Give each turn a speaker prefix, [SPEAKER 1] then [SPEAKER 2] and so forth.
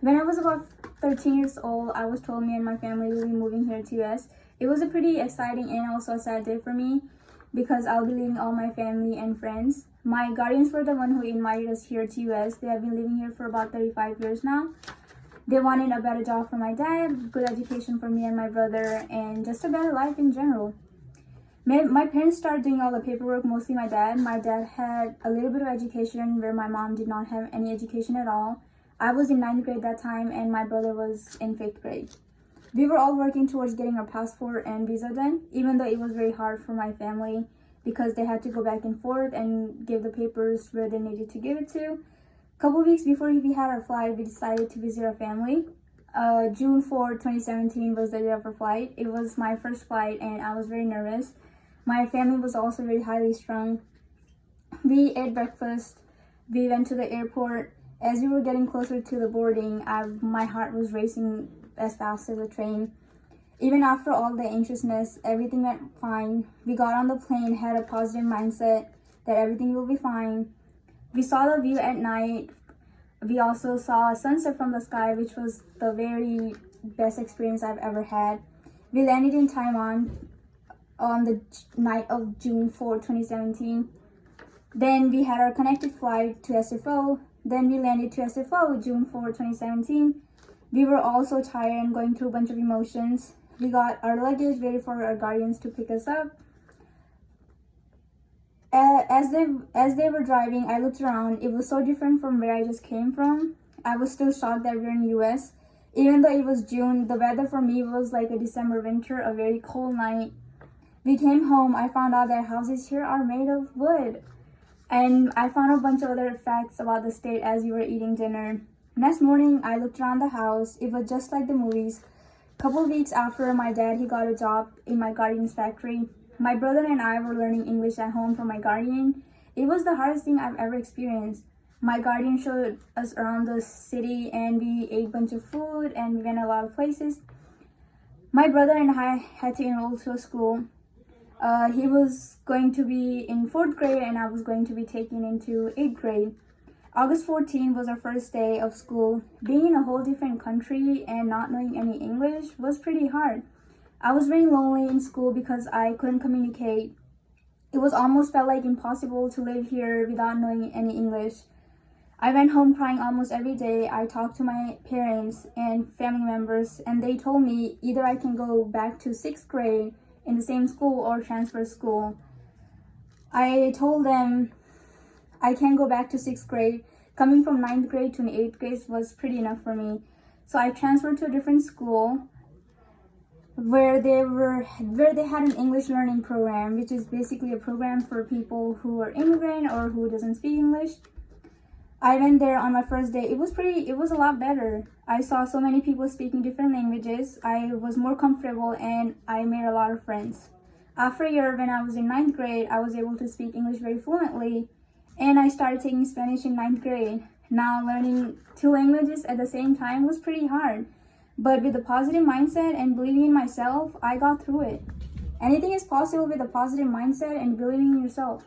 [SPEAKER 1] When I was about 13 years old, I was told me and my family will be moving here to US. It was a pretty exciting and also a sad day for me because I'll be leaving all my family and friends. My guardians were the one who invited us here to US. They have been living here for about 35 years now. They wanted a better job for my dad, good education for me and my brother, and just a better life in general. My parents started doing all the paperwork, mostly my dad. My dad had a little bit of education where my mom did not have any education at all. I was in 9th grade that time and my brother was in 5th grade. We were all working towards getting our passport and visa done, even though it was very hard for my family because they had to go back and forth and give the papers where they needed to give it to. A couple weeks before we had our flight, we decided to visit our family. June 4, 2017 was the day of our flight. It was my first flight and I was very nervous. My family was also very highly strung. We ate breakfast. We went to the airport. As we were getting closer to the boarding, my heart was racing as fast as a train. Even after all the anxiousness, everything went fine. We got on the plane, had a positive mindset that everything will be fine. We saw the view at night. We also saw a sunset from the sky, which was the very best experience I've ever had. We landed in Taiwan on the night of June 4, 2017. Then we had our connected flight to SFO. Then we landed to SFO June 4, 2017. We were all so tired and going through a bunch of emotions. We got our luggage, waited for our guardians to pick us up. As they were driving, I looked around. It was so different from where I just came from. I was still shocked that we were in US. Even though it was June, the weather for me was like a December winter, a very cold night. We came home. I found out that houses here are made of wood. And I found a bunch of other facts about the state as we were eating dinner. Next morning, I looked around the house. It was just like the movies. A couple weeks after my dad, he got a job in my guardian's factory. My brother and I were learning English at home from my guardian. It was the hardest thing I've ever experienced. My guardian showed us around the city and we ate a bunch of food and we went a lot of places. My brother and I had to enroll to a school. He was going to be in 4th grade and I was going to be taken into 8th grade. August 14 was our first day of school. Being in a whole different country and not knowing any English was pretty hard. I was very lonely in school because I couldn't communicate. It was almost felt like impossible to live here without knowing any English. I went home crying almost every day. I talked to my parents and family members and they told me either I can go back to 6th grade in the same school or transfer school. I told them I can't go back to 6th grade. Coming from 9th grade to 8th grade was pretty enough for me. So I transferred to a different school where they had an English learning program, which is basically a program for people who are immigrant or who doesn't speak English. I went there on my first day. It was a lot better. I saw so many people speaking different languages. I was more comfortable and I made a lot of friends. After a year, when I was in 9th grade, I was able to speak English very fluently and I started taking Spanish in 9th grade. Now learning 2 languages at the same time was pretty hard. But with a positive mindset and believing in myself, I got through it. Anything is possible with a positive mindset and believing in yourself.